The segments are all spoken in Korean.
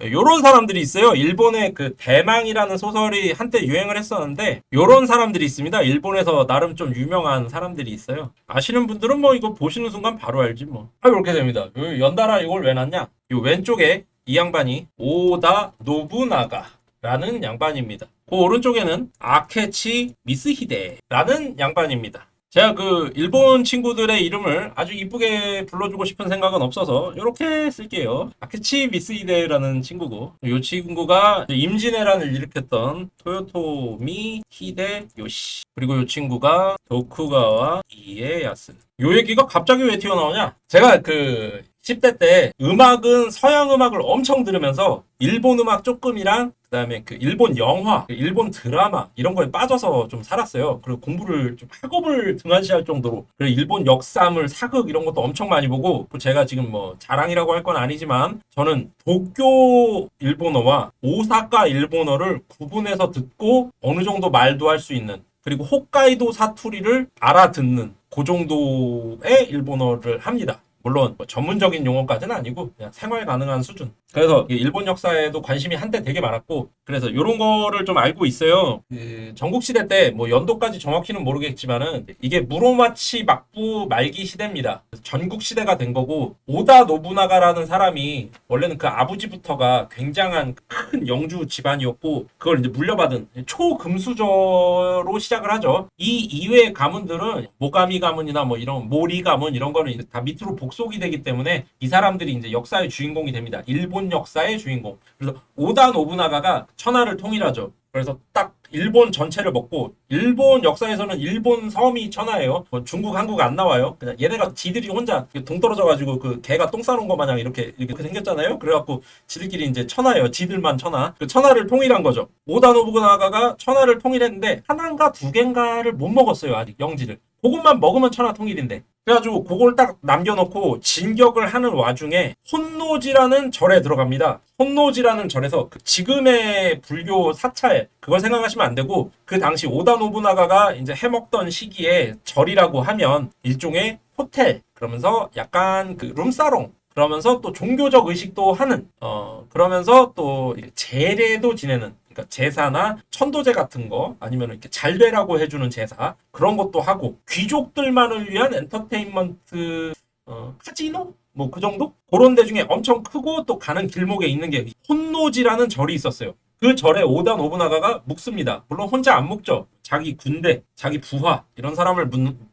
요런 사람들이 있어요. 일본의 그 대망이라는 소설이 한때 유행을 했었는데 요런 사람들이 있습니다. 일본에서 나름 좀 유명한 사람들이 있어요. 아시는 분들은 뭐 이거 보시는 순간 바로 알지 뭐. 이렇게 됩니다. 연달아 이걸 왜 놨냐? 요 왼쪽에 이 양반이 오다 노부나가라는 양반입니다. 그 오른쪽에는 아케치 미스히데라는 양반입니다. 제가 그 일본 친구들의 이름을 아주 이쁘게 불러주고 싶은 생각은 없어서 이렇게 쓸게요. 아케치 미스히데라는 친구고, 이 친구가 임진왜란을 일으켰던 토요토미 히데요시, 그리고 이 친구가 도쿠가와 이에야스. 요 얘기가 갑자기 왜 튀어나오냐? 제가 그 10대 때 음악은 서양 음악을 엄청 들으면서 일본 음악 조금이랑 그다음에 그 일본 영화, 일본 드라마 이런 거에 빠져서 좀 살았어요. 그리고 공부를 좀 학업을 등한시할 정도로. 그리고 일본 역사물, 사극 이런 것도 엄청 많이 보고, 제가 지금 뭐 자랑이라고 할 건 아니지만 저는 도쿄 일본어와 오사카 일본어를 구분해서 듣고 어느 정도 말도 할 수 있는, 그리고 홋카이도 사투리를 알아듣는 그 정도의 일본어를 합니다. 물론 뭐 전문적인 용어까지는 아니고 그냥 생활 가능한 수준. 그래서 일본 역사에도 관심이 한때 되게 많았고, 그래서 이런 거를 좀 알고 있어요. 그 전국시대 때 뭐 연도까지 정확히는 모르겠지만은 이게 무로마치 막부 말기 시대입니다. 전국시대가 된 거고, 오다 노부나가라는 사람이 원래는 그 아버지부터가 굉장한 큰 영주 집안이었고, 그걸 이제 물려받은 초금수저로 시작을 하죠. 이 이외의 가문들은 모가미 가문이나 뭐 이런 모리 가문 이런 거는 이제 다 밑으로 복속이 되기 때문에 이 사람들이 이제 역사의 주인공이 됩니다. 일본 역사의 주인공. 그래서 오다 노부나가가 천하를 통일하죠. 그래서 딱 일본 전체를 먹고, 일본 역사에서는 일본 섬이 천하예요. 뭐 중국, 한국 안 나와요. 그냥 얘네가 지들이 혼자 동떨어져가지고 그 개가 똥 싸는 거 마냥 이렇게 생겼잖아요. 그래갖고 지들끼리 이제 천하예요. 지들만 천하. 그 천하를 통일한 거죠. 오다 노부나가가 천하를 통일했는데 하나인가 두 개인가를 못 먹었어요. 아직 영지를. 그것만 먹으면 천하 통일인데. 그래가지고 그걸 딱 남겨놓고 진격을 하는 와중에 혼노지라는 절에 들어갑니다. 혼노지라는 절에서 그 지금의 불교 사찰 그걸 생각하시면 안 되고, 그 당시 오다 노부나가가 이제 해먹던 시기에 절이라고 하면 일종의 호텔, 그러면서 약간 그 룸사롱, 그러면서 또 종교적 의식도 하는, 그러면서 또 제례도 지내는, 그러니까 제사나 천도제 같은 거, 아니면 이렇게 잘 되라고 해주는 제사, 그런 것도 하고, 귀족들만을 위한 엔터테인먼트, 카지노? 뭐 그 정도? 그런 데 중에 엄청 크고 또 가는 길목에 있는 게 혼노지라는 절이 있었어요. 그 절에 오다 노부나가가 묵습니다. 물론 혼자 안 묵죠. 자기 군대, 자기 부하 이런 사람을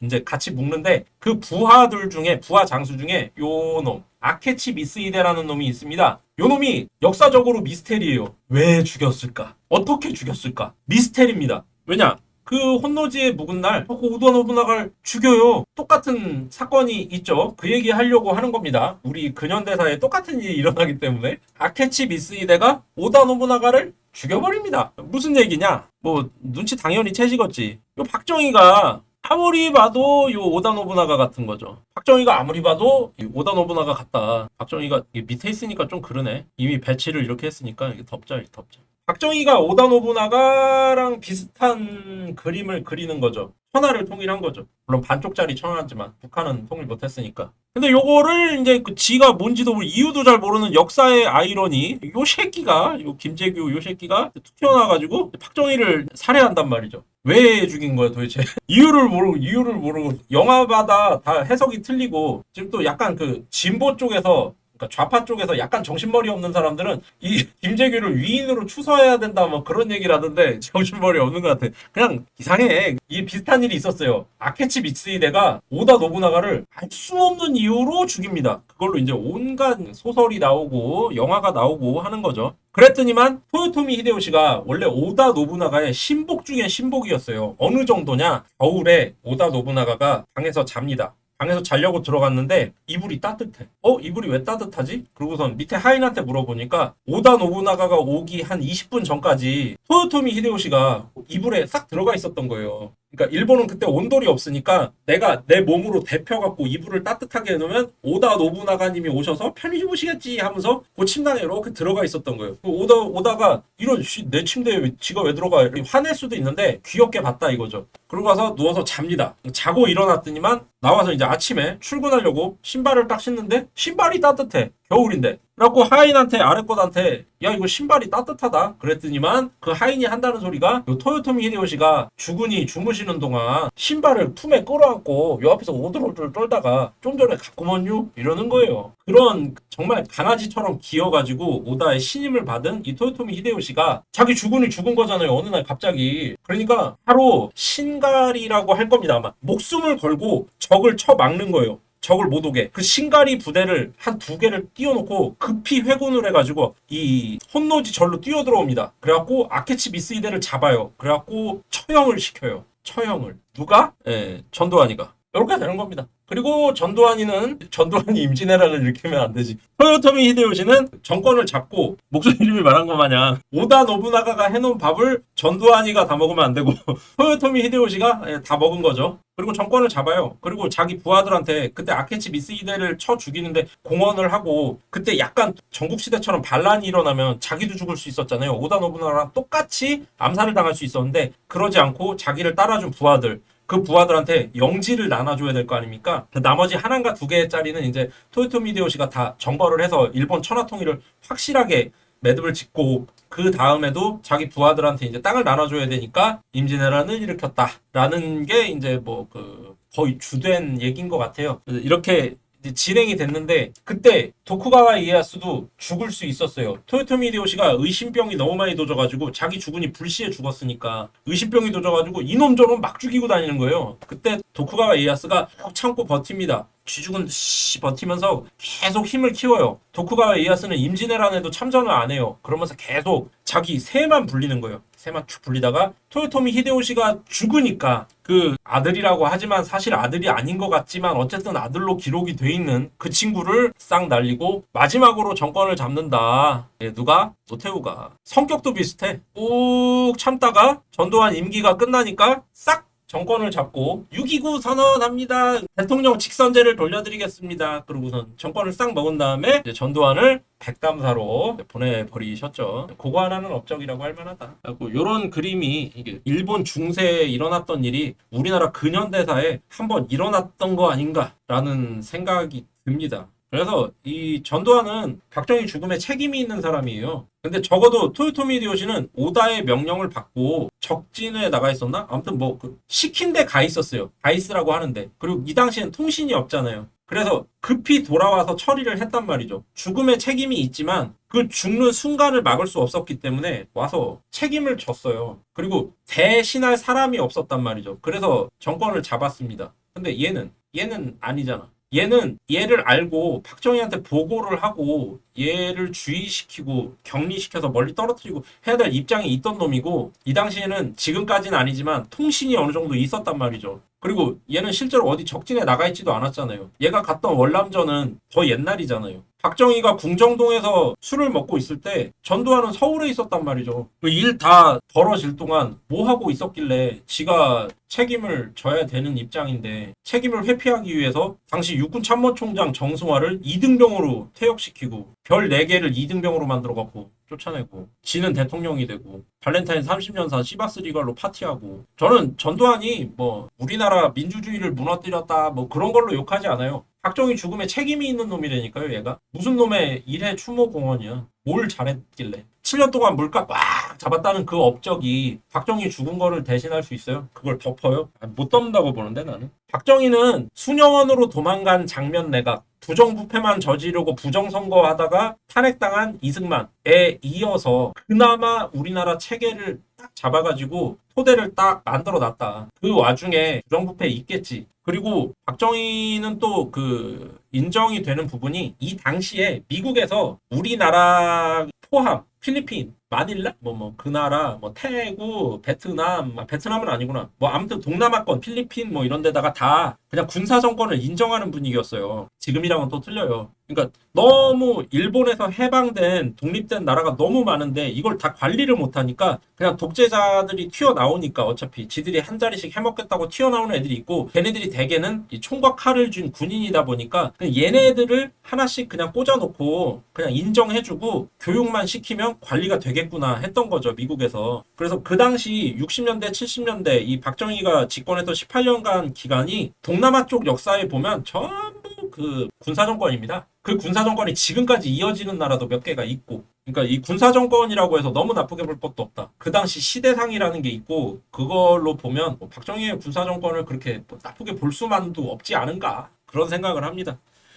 이제 같이 묵는데, 그 부하들 중에, 부하 장수 중에 요 놈 아케치 미스히데라는 놈이 있습니다. 요 놈이 역사적으로 미스테리예요. 왜 죽였을까? 어떻게 죽였을까? 미스테리입니다. 왜냐? 그 혼노지에 묵은 날 오다 노부나가를 죽여요. 똑같은 사건이 있죠. 그 얘기 하려고 하는 겁니다. 우리 근현대사에 똑같은 일이 일어나기 때문에 아케치 미스히데가 오다 노부나가를 죽여버립니다. 무슨 얘기냐? 뭐 눈치 당연히 채식었지. 요 박정희가 아무리 봐도 요 오다 노부나가 같은 거죠. 박정희가 아무리 봐도 오다 노부나가 같다. 박정희가 밑에 있으니까 좀 그러네. 이미 배치를 이렇게 했으니까 이게 덮자. 박정희가 오다 노부나가랑 비슷한 그림을 그리는 거죠. 천하를 통일한 거죠. 물론 반쪽짜리 천하지만 북한은 통일 못했으니까. 근데 요거를 이제 그 지가 뭔지도 이유도 잘 모르는 역사의 아이러니, 요 새끼가, 요 김재규 요 새끼가 툭 튀어나와가지고 박정희를 살해한단 말이죠. 왜 죽인 거야 도대체? 이유를 모르고 영화마다 다 해석이 틀리고, 지금 또 약간 그 진보 쪽에서, 그러니까 좌파 쪽에서 약간 정신머리 없는 사람들은 이 김재규를 위인으로 추서해야 된다 뭐 그런 얘기를 하던데, 정신머리 없는 것 같아. 그냥 이상해. 이 비슷한 일이 있었어요. 아케치 미츠히데가 오다 노부나가를 알 수 없는 이유로 죽입니다. 그걸로 이제 온갖 소설이 나오고 영화가 나오고 하는 거죠. 그랬더니만 토요토미 히데요시가 원래 오다 노부나가의 신복 중에 신복이었어요. 어느 정도냐? 겨울에 오다 노부나가가 방에서 잡니다. 방에서 자려고 들어갔는데 이불이 따뜻해. 이불이 왜 따뜻하지? 그러고선 밑에 하인한테 물어보니까 오다 노부나가가 오기 한 20분 전까지 토요토미 히데요시가 이불에 싹 들어가 있었던 거예요. 그러니까 일본은 그때 온돌이 없으니까 내가 내 몸으로 데펴갖고 이불을 따뜻하게 해놓으면 오다 노부나가님이 오셔서 편히 주무시겠지 하면서 그 침낭에 이렇게 들어가 있었던 거예요. 오다가 이런 내 침대에 지가 왜 들어가? 이렇게 화낼 수도 있는데 귀엽게 봤다 이거죠. 그러고 가서 누워서 잡니다. 자고 일어났더니만 나와서 이제 아침에 출근하려고 신발을 딱 신는데 신발이 따뜻해. 겨울인데. 그래갖고 하인한테 아래 것한테 야 이거 신발이 따뜻하다 그랬더니만 그 하인이 한다는 소리가 요 토요토미 히데요시가 주군이 주무시는 동안 신발을 품에 끌어안고 요 앞에서 오들오들 떨다가 좀 전에 갔구먼요 이러는 거예요. 그런 정말 강아지처럼 기어가지고 오다의 신임을 받은 이 토요토미 히데요시가 자기 주군이 죽은 거잖아요. 어느 날 갑자기. 그러니까 바로 신갈이라고 할 겁니다. 아마 목숨을 걸고 적을 쳐막는 거예요. 적을 못 오게. 그 신가리 부대를 한 2개를 띄워놓고 급히 회군을 해가지고 이 혼노지 절로 뛰어들어옵니다. 그래갖고 아케치 미스히데를 잡아요. 그래갖고 처형을 시켜요. 처형을. 누가? 예, 전도환이가. 이렇게 되는 겁니다. 그리고 전두환이 임진왜란을 일으키면 안 되지. 토요토미 히데요시는 정권을 잡고 목소리 이름이 말한 것 마냥 오다 노부나가가 해놓은 밥을 전두환이가 다 먹으면 안 되고 토요토미 히데요시가 다 먹은 거죠. 그리고 정권을 잡아요. 그리고 자기 부하들한테 그때 아케치 미스히데를 쳐 죽이는데 공헌을 하고 그때 약간 전국시대처럼 반란이 일어나면 자기도 죽을 수 있었잖아요. 오다 노부나가랑 똑같이 암살을 당할 수 있었는데 그러지 않고 자기를 따라준 부하들 그 부하들한테 영지를 나눠줘야 될 거 아닙니까? 나머지 하나인가 2개짜리는 이제 토요토미 히데요시가 다 정벌을 해서 일본 천하통일을 확실하게 매듭을 짓고 그 다음에도 자기 부하들한테 이제 땅을 나눠줘야 되니까 임진왜란을 일으켰다라는 게 이제 뭐 그 거의 주된 얘기인 것 같아요. 이렇게 이제 진행이 됐는데 그때 도쿠가와 이에야스도 죽을 수 있었어요. 토요토미 히데요시가 의심병이 너무 많이 도져가지고 자기 주군이 불시에 죽었으니까 의심병이 도져가지고 이놈 저놈 막 죽이고 다니는 거예요. 그때 도쿠가와 이에야스가 꼭 참고 버팁니다. 쥐죽은 듯이 버티면서 계속 힘을 키워요. 도쿠가와 이에야스는 임진왜란에도 참전을 안 해요. 그러면서 계속 자기 새만 불리는 거예요. 새만 쭉 불리다가 토요토미 히데요시가 죽으니까 그 아들이라고 하지만 사실 아들이 아닌 것 같지만 어쨌든 아들로 기록이 돼 있는 그 친구를 싹 날리고 마지막으로 정권을 잡는다. 누가? 노태우가. 성격도 비슷해. 꾹 참다가 전두환 임기가 끝나니까 싹 정권을 잡고 6.29 선언합니다. 대통령 직선제를 돌려드리겠습니다. 그러고선 정권을 싹 먹은 다음에 이제 전두환을 백담사로 보내버리셨죠. 그거 하나는 업적이라고 할 만하다. 그리고 이런 그림이 이게 일본 중세에 일어났던 일이 우리나라 근현대사에 한번 일어났던 거 아닌가라는 생각이 듭니다. 그래서 이 전두환은 박정희 죽음에 책임이 있는 사람이에요. 근데 적어도 토요토미 히데요시는 오다의 명령을 받고 적진에 나가 있었나? 아무튼 뭐 시킨 데 가 있었어요. 가 있으라고 하는데. 그리고 이 당시엔 통신이 없잖아요. 그래서 급히 돌아와서 처리를 했단 말이죠. 죽음에 책임이 있지만 그 죽는 순간을 막을 수 없었기 때문에 와서 책임을 졌어요. 그리고 대신할 사람이 없었단 말이죠. 그래서 정권을 잡았습니다. 근데 얘는 아니잖아. 얘를 알고 박정희한테 보고를 하고 얘를 주의시키고 격리시켜서 멀리 떨어뜨리고 해야 될 입장에 있던 놈이고 이 당시에는 지금까지는 아니지만 통신이 어느 정도 있었단 말이죠. 그리고 얘는 실제로 어디 적진에 나가 있지도 않았잖아요. 얘가 갔던 월남전은 더 옛날이잖아요. 박정희가 궁정동에서 술을 먹고 있을 때 전두환은 서울에 있었단 말이죠. 일 다 벌어질 동안 뭐 하고 있었길래 지가 책임을 져야 되는 입장인데 책임을 회피하기 위해서 당시 육군 참모총장 정승화를 이등병으로 퇴역시키고 별 4개를 이등병으로 만들어갖고 쫓아내고 지는 대통령이 되고 발렌타인 30년사 시바스 리갈로 파티하고 저는 전두환이 뭐 우리나라 민주주의를 무너뜨렸다 뭐 그런 걸로 욕하지 않아요. 박정희 죽음에 책임이 있는 놈이라니까요, 얘가. 무슨 놈의 일해 추모 공헌이야. 뭘 잘했길래. 7년 동안 물가 꽉 잡았다는 그 업적이 박정희 죽은 거를 대신할 수 있어요? 그걸 덮어요? 못 덮는다고 보는데 나는. 박정희는 수녀원으로 도망간 장면 내각, 부정부패만 저지르고 부정선거하다가 탄핵당한 이승만에 이어서 그나마 우리나라 체계를 딱 잡아가지고 토대를 딱 만들어 놨다. 그 와중에 부정부패 있겠지. 그리고 박정희는 또 인정이 되는 부분이 이 당시에 미국에서 우리나라 포함 필리핀, 마닐라, 그 나라, 태국, 베트남은 아니구나. 아무튼 동남아권, 필리핀 이런 데다가 다 그냥 군사 정권을 인정하는 분위기였어요. 지금이랑은 또 틀려요. 그러니까 너무 일본에서 해방된 독립된 나라가 너무 많은데 이걸 다 관리를 못하니까 그냥 독재자들이 튀어나오니까 어차피 지들이 한 자리씩 해먹겠다고 튀어나오는 애들이 있고 걔네들이 대개는 이 총과 칼을 쥔 군인이다 보니까 얘네들을 하나씩 그냥 꽂아놓고 그냥 인정해주고 교육만 시키면 관리가 되겠구나 했던 거죠, 미국에서. 그래서 그 당시 60년대, 70년대 이 박정희가 집권했던 18년간 기간이 동남아 쪽 역사에 보면 전부 그 군사정권입니다. 그 군사정권이 지금까지 이어지는 나라도 몇 개가 있고, 그러니까 이 군사정권이라고 해서 너무 나쁘게 볼 것도 없다. 그 당시 시대상이라는 게 있고, 그걸로 보면 뭐 박정희의 군사정권을 그렇게 뭐 나쁘게 볼 수만도 없지 않은가, 그런 생각을 합니다.